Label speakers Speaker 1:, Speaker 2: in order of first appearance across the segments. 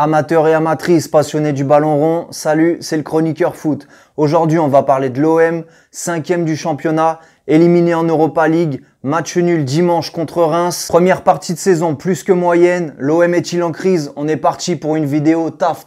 Speaker 1: Amateurs et amatrices passionnés du ballon rond, salut, c'est le chroniqueur foot. Aujourd'hui, on va parler de l'OM, 5e du championnat, éliminé en Europa League, match nul dimanche contre Reims. Première partie de saison plus que moyenne, l'OM est-il en crise? On est parti pour une vidéo taf.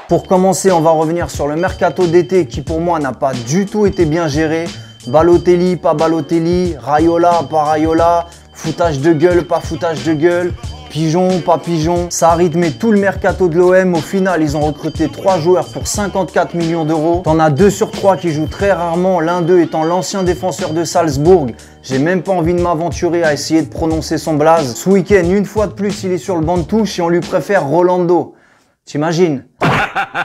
Speaker 1: Pour commencer, on va revenir sur le mercato d'été qui pour moi n'a pas du tout été bien géré. Balotelli, pas Balotelli, Raiola, pas Raiola, foutage de gueule, pas foutage de gueule, pigeon, pas pigeon. Ça a rythmé tout le mercato de l'OM. Au final, ils ont recruté 3 joueurs pour 54 millions d'euros. T'en as 2 sur 3 qui jouent très rarement, l'un d'eux étant l'ancien défenseur de Salzbourg. J'ai même pas envie de m'aventurer à essayer de prononcer son blaze. Ce week-end, une fois de plus, il est sur le banc de touche et on lui préfère Rolando. T'imagines?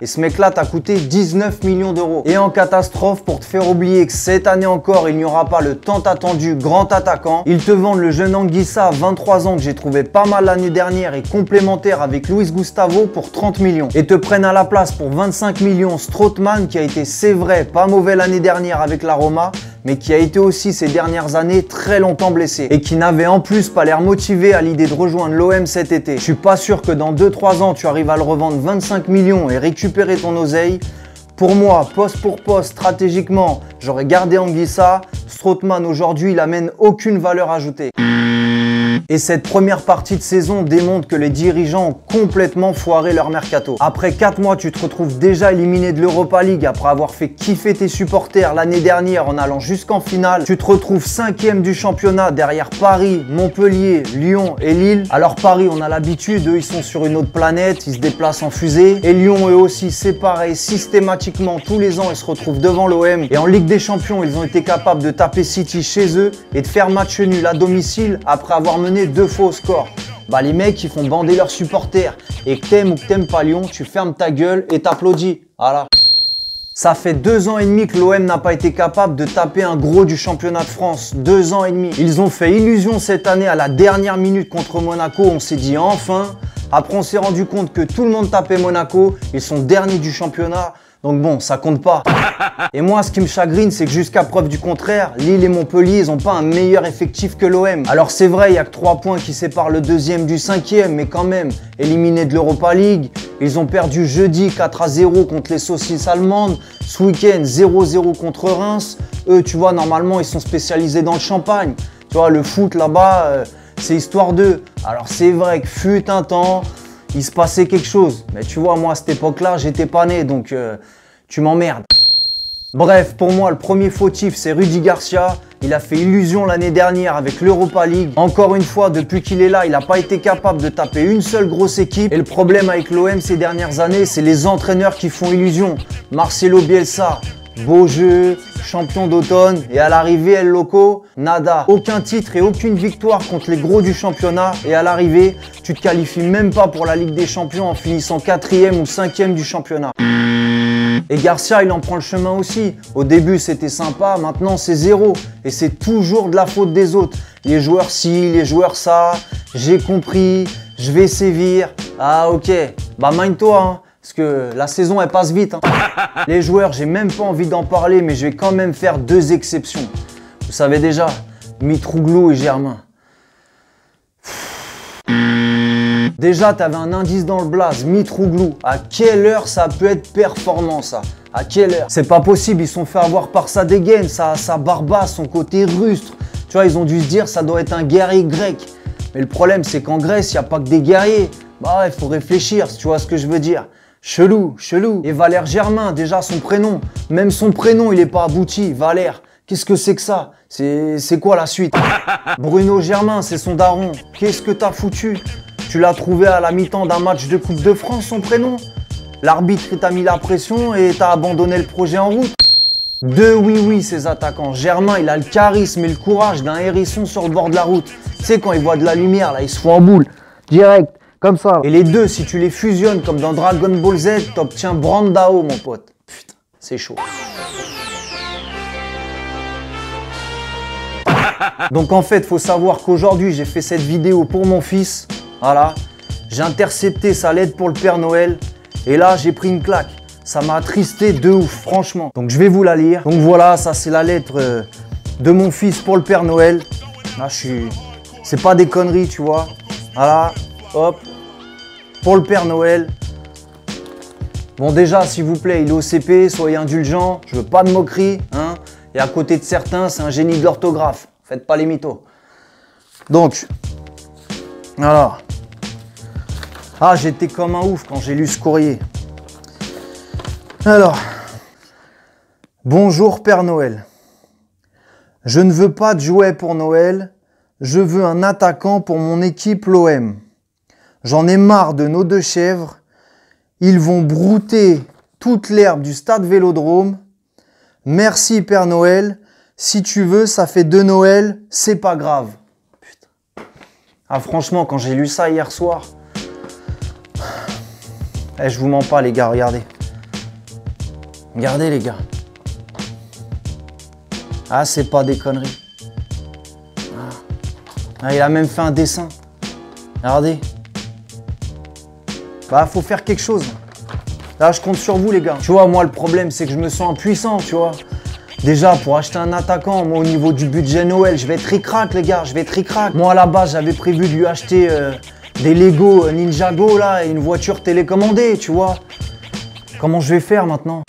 Speaker 1: Et ce mec-là t'a coûté 19 millions d'euros. Et en catastrophe, pour te faire oublier que cette année encore, il n'y aura pas le tant attendu grand attaquant, ils te vendent le jeune Anguissa, 23 ans, que j'ai trouvé pas mal l'année dernière et complémentaire avec Luis Gustavo pour 30 millions. Et te prennent à la place pour 25 millions Strootman, qui a été, c'est vrai, pas mauvais l'année dernière avec la Roma, mais qui a été aussi ces dernières années très longtemps blessé et qui n'avait en plus pas l'air motivé à l'idée de rejoindre l'OM cet été. Je suis pas sûr que dans 2-3 ans tu arrives à le revendre 25 millions et récupérer ton oseille. Pour moi, poste pour poste, stratégiquement, j'aurais gardé Anguissa. Strootman aujourd'hui, il amène aucune valeur ajoutée. Et cette première partie de saison démontre que les dirigeants ont complètement foiré leur mercato. Après 4 mois, tu te retrouves déjà éliminé de l'Europa League après avoir fait kiffer tes supporters l'année dernière en allant jusqu'en finale. Tu te retrouves 5e du championnat derrière Paris, Montpellier, Lyon et Lille. Alors Paris, on a l'habitude, eux ils sont sur une autre planète, ils se déplacent en fusée. Et Lyon eux aussi, c'est pareil, systématiquement tous les ans ils se retrouvent devant l'OM. Et en Ligue des Champions, ils ont été capables de taper City chez eux et de faire match nul à domicile après avoir mené 2 fois au score. Bah les mecs ils font bander leurs supporters et que t'aimes ou que t'aimes pas Lyon, tu fermes ta gueule et t'applaudis. Voilà. Ça fait 2 ans et demi que l'OM n'a pas été capable de taper un gros du championnat de France. 2 ans et demi. Ils ont fait illusion cette année à la dernière minute contre Monaco. On s'est dit enfin. Après on s'est rendu compte que tout le monde tapait Monaco. Ils sont derniers du championnat. Donc bon, ça compte pas. Et moi, ce qui me chagrine, c'est que jusqu'à preuve du contraire, Lille et Montpellier, ils ont pas un meilleur effectif que l'OM. Alors c'est vrai, il y a que 3 points qui séparent le 2e du 5e, mais quand même, éliminés de l'Europa League, ils ont perdu jeudi 4-0 contre les saucisses allemandes, ce week-end 0-0 contre Reims. Eux, tu vois, normalement, ils sont spécialisés dans le champagne. Tu vois, le foot là-bas, c'est histoire d'eux. Alors c'est vrai que fut un temps, il se passait quelque chose. Mais tu vois, moi, à cette époque-là, j'étais pas né, donc tu m'emmerdes. Bref, pour moi, le premier fautif, c'est Rudy Garcia. Il a fait illusion l'année dernière avec l'Europa League. Encore une fois, depuis qu'il est là, il n'a pas été capable de taper une seule grosse équipe. Et le problème avec l'OM ces dernières années, c'est les entraîneurs qui font illusion. Marcelo Bielsa, beau jeu, champion d'automne, et à l'arrivée, El Loco, nada. Aucun titre et aucune victoire contre les gros du championnat, et à l'arrivée, tu te qualifies même pas pour la Ligue des Champions en finissant 4e ou 5e du championnat. Et Garcia, il en prend le chemin aussi. Au début, c'était sympa, maintenant c'est 0. Et c'est toujours de la faute des autres. Les joueurs ci, les joueurs ça, j'ai compris, je vais sévir. Ah ok, bah mind-toi, hein. Parce que la saison elle passe vite. Hein. Les joueurs, j'ai même pas envie d'en parler, mais je vais quand même faire 2 exceptions. Vous savez déjà, Mitroglou et Germain. Déjà, tu avais un indice dans le blaze, Mitroglou. À quelle heure ça peut être performant ça? À quelle heure? C'est pas possible, ils sont fait avoir par sa dégaine, sa barbasse, son côté rustre. Tu vois, ils ont dû se dire ça doit être un guerrier grec. Mais le problème, c'est qu'en Grèce, il n'y a pas que des guerriers. Bah ouais, faut réfléchir, si tu vois ce que je veux dire. Chelou. Et Valère Germain, déjà son prénom. Même son prénom, il est pas abouti. Valère, qu'est-ce que c'est que ça? C'est quoi la suite? Bruno Germain, c'est son daron. Qu'est-ce que t'as foutu? Tu l'as trouvé à la mi-temps d'un match de Coupe de France, son prénom? L'arbitre t'a mis la pression et t'as abandonné le projet en route. 2 oui, ces attaquants. Germain, il a le charisme et le courage d'un hérisson sur le bord de la route. Tu sais, quand il voit de la lumière, là, il se fout en boule. Direct. Comme ça. Et les deux, si tu les fusionnes comme dans Dragon Ball Z, t'obtiens Brandao, mon pote. Putain, c'est chaud. Donc en fait, faut savoir qu'aujourd'hui, j'ai fait cette vidéo pour mon fils. Voilà. J'ai intercepté sa lettre pour le Père Noël. Et là, j'ai pris une claque. Ça m'a attristé de ouf, franchement. Donc je vais vous la lire. Donc voilà, ça c'est la lettre de mon fils pour le Père Noël. Là, c'est pas des conneries, tu vois. Voilà, hop. Pour le Père Noël. Bon déjà, s'il vous plaît, il est au CP, soyez indulgents. Je veux pas de moquerie, hein. Et à côté de certains, c'est un génie de l'orthographe. Faites pas les mythos. Donc, voilà. Ah, j'étais comme un ouf quand j'ai lu ce courrier. Alors, bonjour Père Noël. Je ne veux pas de jouets pour Noël. Je veux un attaquant pour mon équipe l'OM. J'en ai marre de nos deux chèvres. Ils vont brouter toute l'herbe du stade Vélodrome. Merci Père Noël. Si tu veux, ça fait 2 Noëls. C'est pas grave. Putain. Ah franchement, quand j'ai lu ça hier soir... je vous mens pas les gars, regardez. Regardez les gars. Ah, c'est pas des conneries. Ah, il a même fait un dessin. Regardez. Bah, faut faire quelque chose. Là, je compte sur vous les gars. Tu vois, moi, le problème, c'est que je me sens impuissant, tu vois. Déjà, pour acheter un attaquant, moi, au niveau du budget Noël, je vais être ric-rac, les gars. Je vais être ric-rac. Moi, à la base, j'avais prévu de lui acheter des Lego Ninjago, là, et une voiture télécommandée, tu vois. Comment je vais faire maintenant ?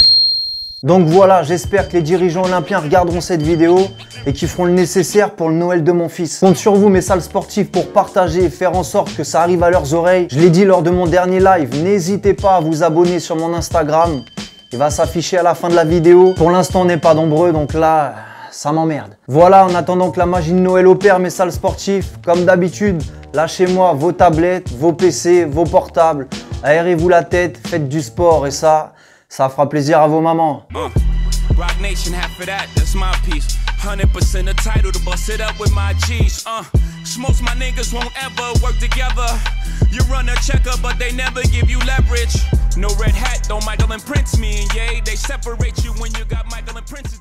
Speaker 1: Donc voilà, j'espère que les dirigeants olympiens regarderont cette vidéo et qu'ils feront le nécessaire pour le Noël de mon fils. Je compte sur vous mes salles sportifs pour partager et faire en sorte que ça arrive à leurs oreilles. Je l'ai dit lors de mon dernier live, n'hésitez pas à vous abonner sur mon Instagram. Il va s'afficher à la fin de la vidéo. Pour l'instant on n'est pas nombreux donc là, ça m'emmerde. Voilà, en attendant que la magie de Noël opère mes salles sportifs, comme d'habitude, lâchez-moi vos tablettes, vos PC, vos portables. Aérez-vous la tête, faites du sport et ça fera plaisir à vos mamans.
Speaker 2: Rock Nation, half of that, that's my piece. 100% a title to bust it up with my G's. Most my niggas won't ever work together. You run a checker, but they never give you leverage. No red hat, though Michael and Prince, me and Ye, they separate you when you got Michael and Prince's.